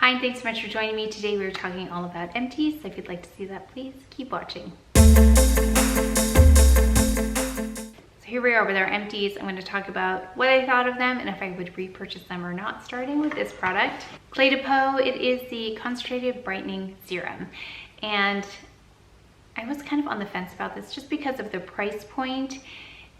Hi, and thanks so much for joining me. Today we were talking all about Empties, so if you'd like to see that, please keep watching. So here we are with our Empties. I'm going to talk about what I thought of them and if I would repurchase them or not, starting with this product. Clé de Peau, it is the Concentrated Brightening Serum. And I was kind of on the fence about this just because of the price point.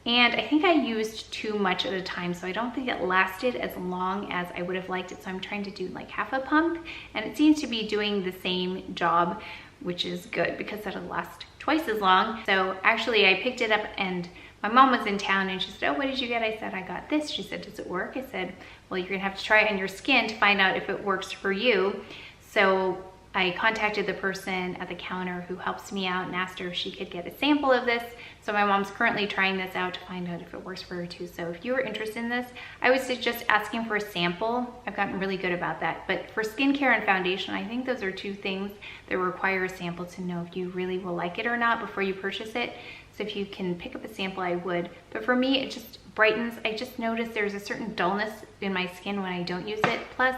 And I think I used too much at a time, so I don't think it lasted as long as I would have liked it. So I'm trying to do like half a pump, and it seems to be doing the same job, which is good because that'll last twice as long. So actually I picked it up and my mom was in town and she said, "Oh, what did you get?" I said, "I got this." She said, "Does it work?" I said, "Well, you're gonna have to try it on your skin to find out if it works for you." So I contacted the person at the counter who helps me out and asked her if she could get a sample of this. So my mom's currently trying this out to find out if it works for her too. So if you are interested in this, I would suggest asking for a sample. I've gotten really good about that. But for skincare and foundation, I think those are two things that require a sample to know if you really will like it or not before you purchase it. So if you can pick up a sample, I would. But for me, it just brightens. I just noticed there's a certain dullness in my skin when I don't use it. Plus,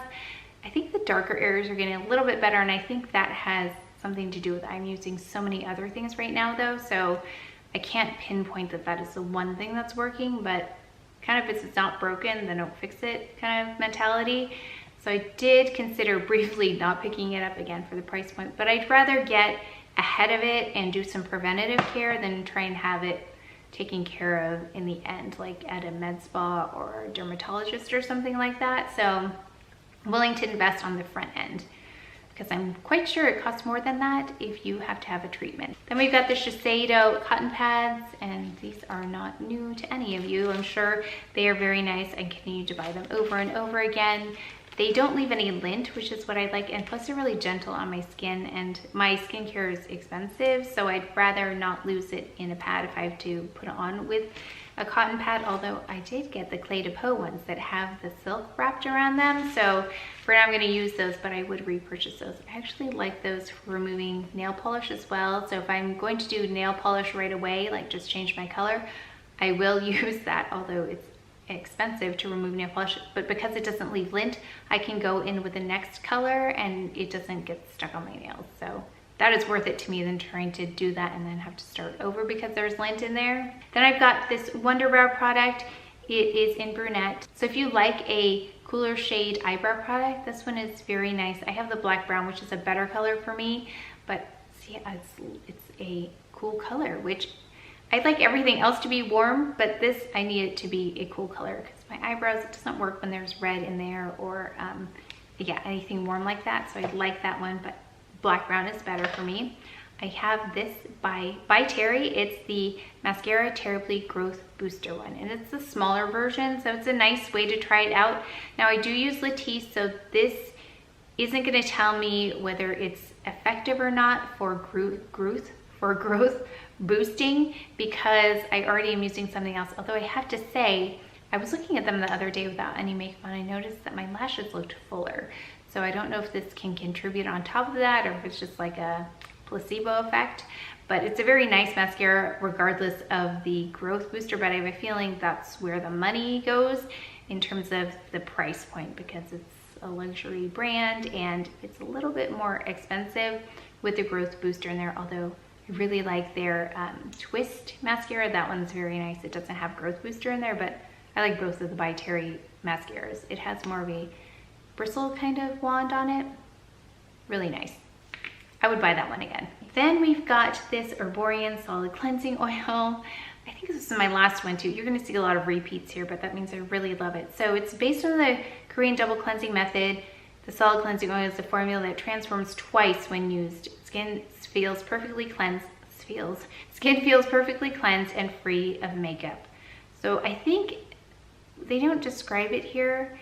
I think the darker areas are getting a little bit better, and I think that has something to do with I'm using so many other things right now though, so I can't pinpoint that that is the one thing that's working, but kind of if it's not broken, then don't fix it kind of mentality. So I did consider briefly not picking it up again for the price point, but I'd rather get ahead of it and do some preventative care than try and have it taken care of in the end, like at a med spa or a dermatologist or something like that. So I'm willing to invest on the front end because I'm quite sure it costs more than that if you have to have a treatment. Then we've got the Shiseido cotton pads, and these are not new to any of you. I'm sure they are very nice. I continue to buy them over and over again. They don't leave any lint, which is what I like, and plus they're really gentle on my skin, and my skincare is expensive, so I'd rather not lose it in a pad if I have to put it on with a cotton pad, although I did get the Clé de Peau ones that have the silk wrapped around them. So for now I'm gonna use those, but I would repurchase those. I actually like those for removing nail polish as well. So if I'm going to do nail polish right away, like just change my color, I will use that, although it's expensive to remove nail polish, but because it doesn't leave lint, I can go in with the next color and it doesn't get stuck on my nails. So that is worth it to me than trying to do that and then have to start over because there's lint in there. Then I've got this Wonder Brow product. It is in brunette. So if you like a cooler shade eyebrow product, this one is very nice. I have the black brown, which is a better color for me, but see, it's a cool color, which I'd like everything else to be warm, but this, I need it to be a cool color because my eyebrows, it doesn't work when there's red in there or yeah, anything warm like that. So I'd like that one, but black brown is better for me. I have this by Terry. It's the Mascara Terribly Growth Booster one, and it's the smaller version, so it's a nice way to try it out. Now I do use Latisse, so this isn't going to tell me whether it's effective or not for growth boosting because I already am using something else. Although I have to say, I was looking at them the other day without any makeup on. I noticed that my lashes looked fuller. So I don't know if this can contribute on top of that or if it's just like a placebo effect, but it's a very nice mascara regardless of the growth booster, but I have a feeling that's where the money goes in terms of the price point because it's a luxury brand and it's a little bit more expensive with the growth booster in there, although I really like their Twist mascara. That one's very nice. It doesn't have growth booster in there, but I like both of the By Terry mascaras. It has more of a bristle kind of wand on it. Really nice. I would buy that one again. Then we've got this Herborian Solid Cleansing Oil. I think this is my last one too. You're gonna see a lot of repeats here, but that means I really love it. So it's based on the Korean double cleansing method. The solid cleansing oil is a formula that transforms twice when used. Skin feels perfectly cleansed. Skin feels perfectly cleansed and free of makeup. So I think they don't describe it here,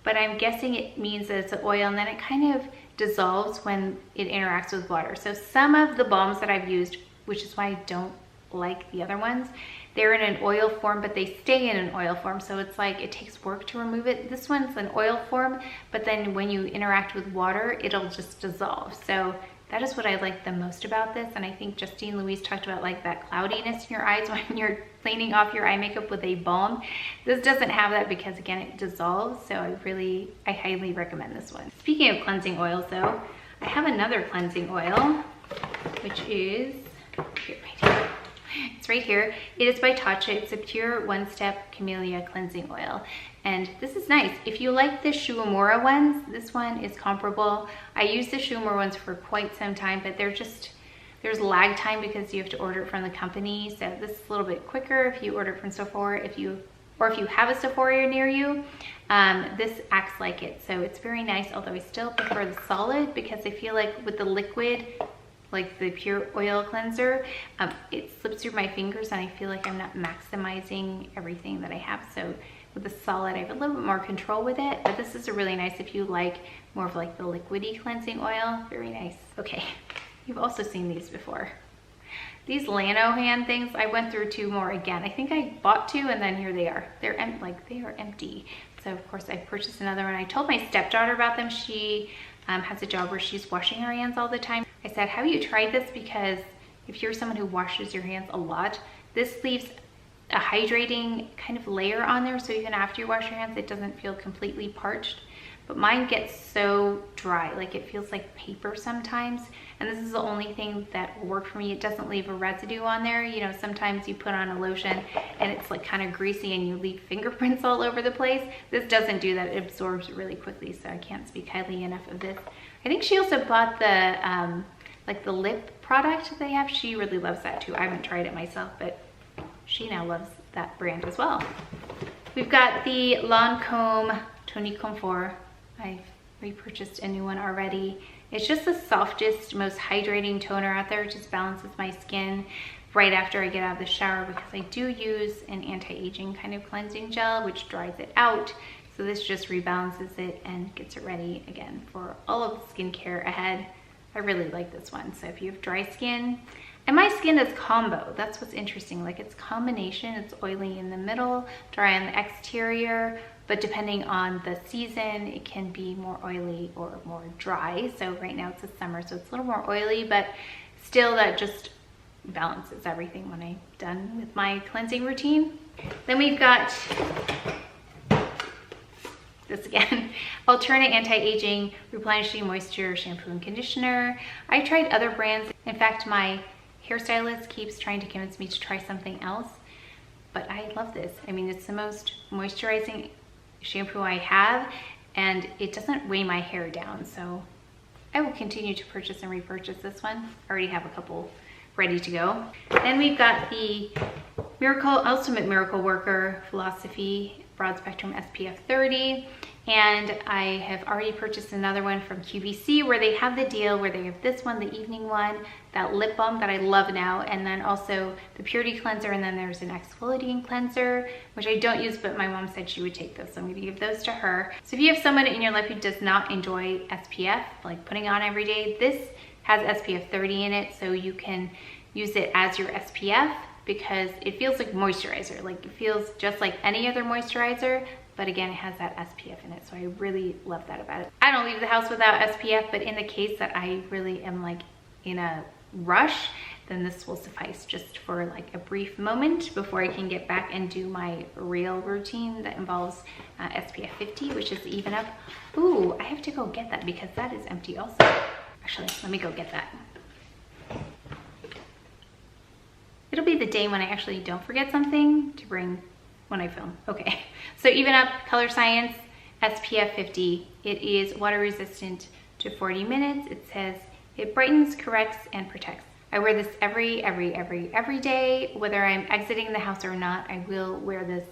but I'm guessing it means that it's an oil and then it kind of dissolves when it interacts with water. So some of the balms that I've used, which is why I don't like the other ones, they're in an oil form, but they stay in an oil form. So it's like it takes work to remove it. This one's an oil form, but then when you interact with water, it'll just dissolve. So That is what I like the most about this. And I think Justine Louise talked about like that cloudiness in your eyes when you're cleaning off your eye makeup with a balm. This doesn't have that because again, it dissolves. So I highly recommend this one. Speaking of cleansing oils though, I have another cleansing oil, which is here, right here. It's right here. It is by Tatcha. It's a pure one-step camellia cleansing oil. And this is nice. If you like the Shuuemura ones, this one is comparable. I used the Shuuemura ones for quite some time, but there's lag time because you have to order it from the company. So this is a little bit quicker if you order it from Sephora, if you have a Sephora near you. This acts like it. So it's very nice, although I still prefer the solid because I feel like with the liquid, like the pure oil cleanser, it slips through my fingers and I feel like I'm not maximizing everything that I have. So with the solid, I have a little bit more control with it, but this is a really nice if you like more of like the liquidy cleansing oil. Very nice. Okay, you've also seen these before. These Lano hand things, I went through 2 more again. I think I bought 2 and then here they are. They are empty. So of course I purchased another one. I told my stepdaughter about them. She has a job where she's washing her hands all the time. I said, have you tried this? Because if you're someone who washes your hands a lot, this leaves a hydrating kind of layer on there, so even after you wash your hands, it doesn't feel completely parched. But mine gets so dry, like it feels like paper sometimes. And this is the only thing that will work for me. It doesn't leave a residue on there. You know, sometimes you put on a lotion and it's like kind of greasy and you leave fingerprints all over the place. This doesn't do that. It absorbs really quickly, so I can't speak highly enough of this. I think she also bought the like the lip product they have. She really loves that too. I haven't tried it myself, but she now loves that brand as well. We've got the Lancome Tonique Confort. I've repurchased a new one already. It's just the softest, most hydrating toner out there. It just balances my skin right after I get out of the shower because I do use an anti-aging kind of cleansing gel, which dries it out. So this just rebalances it and gets it ready again for all of the skincare ahead. I really like this one. So if you have dry skin, and my skin is combo, that's what's interesting. Like it's combination, it's oily in the middle, dry on the exterior, but depending on the season, it can be more oily or more dry. So right now it's the summer, so it's a little more oily, but still that just balances everything when I'm done with my cleansing routine. Then we've got this again, Alternate Anti-Aging Replenishing Moisture Shampoo and Conditioner. I tried other brands. In fact, my hairstylist keeps trying to convince me to try something else, but I love this. I mean, it's the most moisturizing shampoo I have, and it doesn't weigh my hair down, so I will continue to purchase and repurchase this one. I already have a couple ready to go. Then we've got the Ultimate Miracle Worker Philosophy Broad Spectrum SPF 30, and I have already purchased another one from QVC where they have the deal where they have this one, the evening one, that lip balm that I love now, and then also the purity cleanser, and then there's an exfoliating cleanser, which I don't use, but my mom said she would take those, so I'm going to give those to her. So if you have someone in your life who does not enjoy SPF, like putting on every day, this has SPF 30 in it, so you can use it as your SPF because it feels like moisturizer. Like it feels just like any other moisturizer, but again, it has that SPF in it, so I really love that about it. I don't leave the house without SPF, but in the case that I really am like in a rush, then this will suffice just for like a brief moment before I can get back and do my real routine that involves SPF 50, which is Even Up. Ooh, I have to go get that because that is empty also. Actually, let me go get that. It'll be the day when I actually don't forget something to bring when I film. Okay, so Even Up Color Science SPF 50. It is water resistant to 40 minutes. It says it brightens, corrects, and protects. I wear this every day. Whether I'm exiting the house or not, I will wear this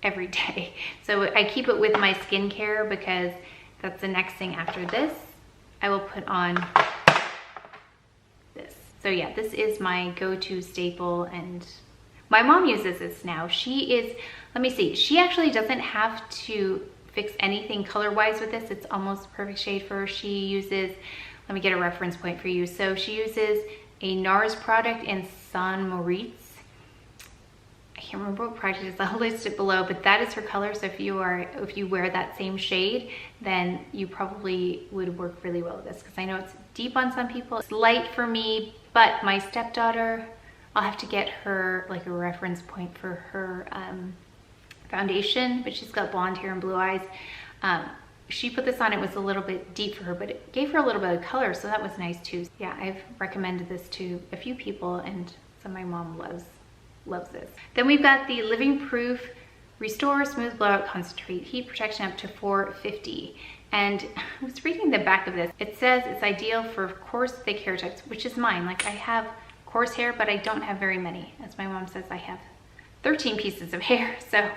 every day. So I keep it with my skincare because that's the next thing after this. I will put on this. So yeah, this is my go-to staple, and my mom uses this now. She is, let me see, she actually doesn't have to fix anything color-wise with this. It's almost perfect shade for her. She uses, let me get a reference point for you. So she uses a NARS product in Moritz. I can't remember what product it is, I'll list it below, but that is her color. So if you wear that same shade, then you probably would work really well with this, because I know it's deep on some people. It's light for me, but my stepdaughter, I'll have to get her like a reference point for her foundation, but she's got blonde hair and blue eyes. She put this on, it was a little bit deep for her, but it gave her a little bit of color, so that was nice too. Yeah, I've recommended this to a few people, and so my mom loves this. Then we've got the Living Proof Restore Smooth Blowout Concentrate Heat Protection up to 450. And I was reading the back of this. It says it's ideal for coarse, thick hair types, which is mine. Like, I have coarse hair, but I don't have very many. As my mom says, I have 13 pieces of hair, so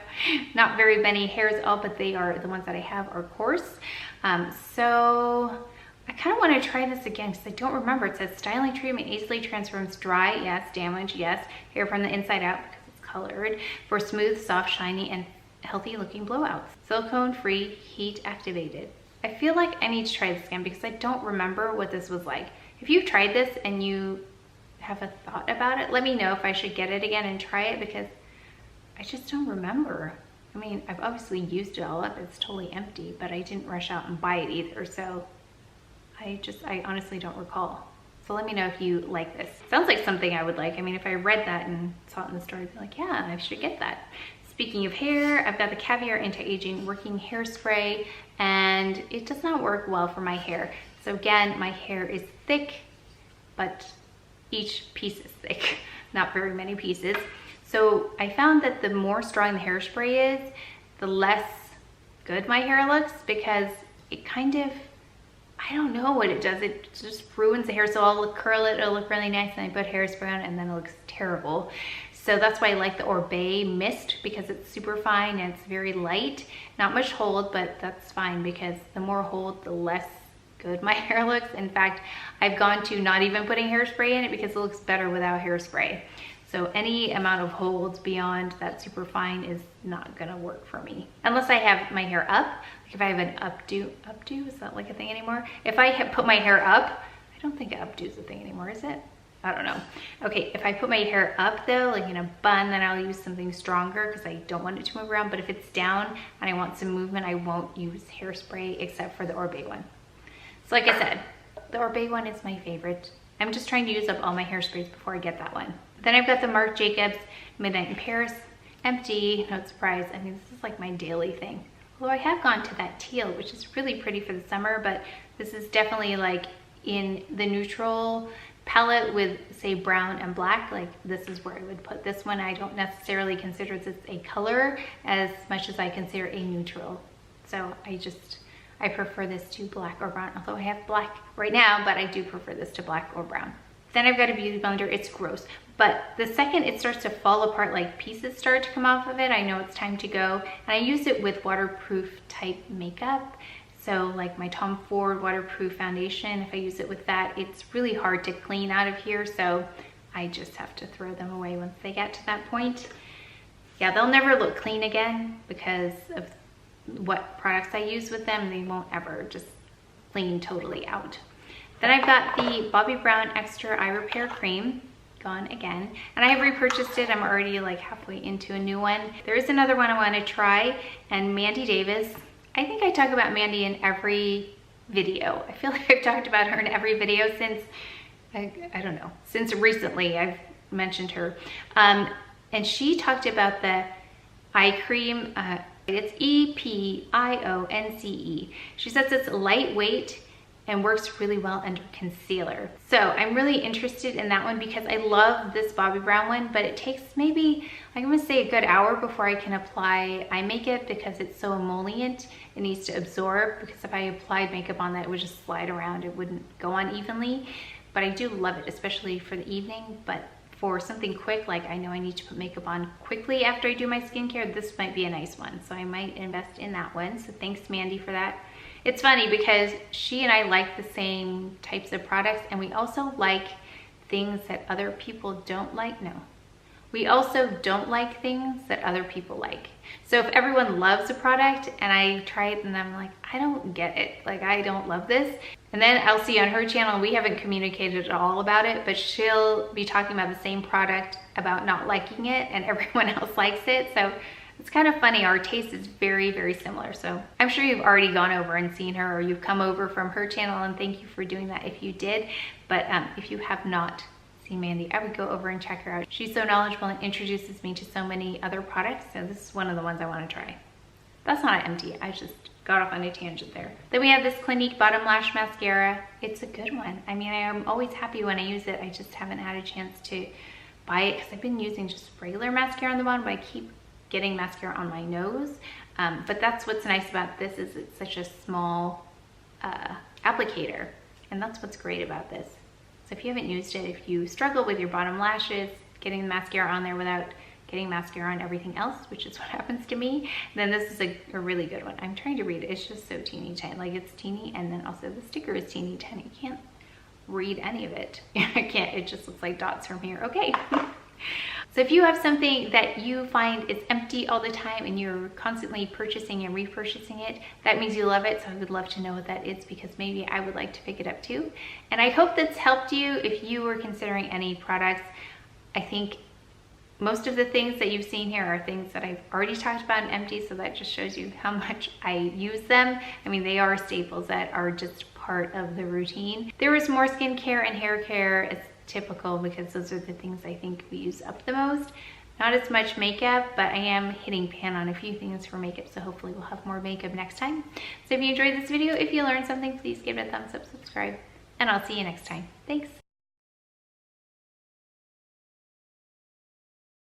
not very many hairs at all, but they are, the ones that I have are coarse. So I kind of want to try this again because I don't remember. It says styling treatment easily transforms dry, yes, damage, yes, hair from the inside out because it's colored, for smooth, soft, shiny, and healthy looking blowouts. Silicone free, heat activated. I feel like I need to try this again because I don't remember what this was like. If you've tried this and you have a thought about it, let me know if I should get it again and try it, because I just don't remember. I mean, I've obviously used it all up. It's totally empty, but I didn't rush out and buy it either. So I honestly don't recall. So let me know if you like this. Sounds like something I would like. I mean, if I read that and saw it in the store, I'd be like, yeah, I should get that. Speaking of hair, I've got the Caviar Anti-Aging Working Hairspray, and it does not work well for my hair. So again, my hair is thick, but each piece is thick, not very many pieces. So I found that the more strong the hairspray is, the less good my hair looks, because it kind of, I don't know what it does. It just ruins the hair. So I'll curl it, it'll look really nice, and I put hairspray on it, and then it looks terrible. So that's why I like the Oribe Mist, because it's super fine and it's very light. Not much hold, but that's fine, because the more hold, the less good my hair looks. In fact, I've gone to not even putting hairspray in it because it looks better without hairspray. So any amount of hold beyond that super fine is not gonna work for me. Unless I have my hair up, like if I have an updo, is that like a thing anymore? If I put my hair up, I don't think updo is a thing anymore, is it? I don't know. Okay, if I put my hair up though, like in a bun, then I'll use something stronger because I don't want it to move around. But if it's down and I want some movement, I won't use hairspray except for the Oribe one. So like I said, the Oribe one is my favorite. I'm just trying to use up all my hairsprays before I get that one. Then I've got the Marc Jacobs Midnight in Paris Empty. No surprise, I mean, this is like my daily thing. Although I have gone to that teal, which is really pretty for the summer, but this is definitely like in the neutral palette with, say, brown and black. Like, this is where I would put this one. I don't necessarily consider this a color as much as I consider a neutral. So I prefer this to black or brown, although I have black right now, but I do prefer this to black or brown. Then I've got a beauty blender. It's gross, but the second it starts to fall apart, like pieces start to come off of it, I know it's time to go. And I use it with waterproof type makeup. So like my Tom Ford waterproof foundation, if I use it with that, it's really hard to clean out of here. So I just have to throw them away once they get to that point. Yeah, they'll never look clean again because of what products I use with them. They won't ever just clean totally out. Then I've got the Bobbi Brown Extra Eye Repair Cream, gone again. And I have repurchased it. I'm already like halfway into a new one. There is another one I want to try, and Mandy Davis. I think I talk about Mandy in every video. I feel like I've talked about her in every video since, I don't know, since recently I've mentioned her. And she talked about the eye cream, it's EPIONCE. She says it's lightweight and works really well under concealer. So I'm really interested in that one because I love this Bobbi Brown one, but it takes maybe, I'm gonna say a good hour before I can apply eye makeup because it's so emollient. It needs to absorb, because if I applied makeup on that, it would just slide around. It wouldn't go on evenly, but I do love it, especially for the evening. But for something quick, like I know I need to put makeup on quickly after I do my skincare, this might be a nice one. So I might invest in that one. So thanks, Mandy, for that. It's funny because she and I like the same types of products, and we also like things that other people don't like. No, We also don't like things that other people like. So if everyone loves a product and I try it and I'm like, I don't get it, like I don't love this. And then I'll see on her channel, we haven't communicated at all about it, but she'll be talking about the same product about not liking it and everyone else likes it. So it's kind of funny, our taste is very, very similar. So I'm sure you've already gone over and seen her, or you've come over from her channel, and thank you for doing that if you did. But if you have not seen Mandy, I would go over and check her out. She's so knowledgeable and introduces me to so many other products. So this is one of the ones I want to try. That's not an empty, I just got off on a tangent there. Then we have this Clinique Bottom Lash Mascara. It's a good one. I mean, I am always happy when I use it. I just haven't had a chance to buy it because I've been using just regular mascara on the bottom, but I keep getting mascara on my nose. But that's what's nice about this, is it's such a small applicator. And that's what's great about this. So if you haven't used it, if you struggle with your bottom lashes, getting the mascara on there without getting mascara on everything else, which is what happens to me, then this is a really good one. I'm trying to read it. It's just so teeny tiny. Like, it's teeny, and then also the sticker is teeny tiny. You can't read any of it. I can't. It just looks like dots from here. Okay. So if you have something that you find is empty all the time and you're constantly purchasing and repurchasing it, that means you love it. So I would love to know what that is, because maybe I would like to pick it up too. And I hope that's helped you if you were considering any products. I think most of the things that you've seen here are things that I've already talked about in Empties, so that just shows you how much I use them. I mean, they are staples that are just part of the routine. There is more skincare and hair care. It's typical because those are the things I think we use up the most. Not as much makeup, but I am hitting pan on a few things for makeup, so hopefully we'll have more makeup next time. So if you enjoyed this video, if you learned something, please give it a thumbs up, subscribe, and I'll see you next time. Thanks.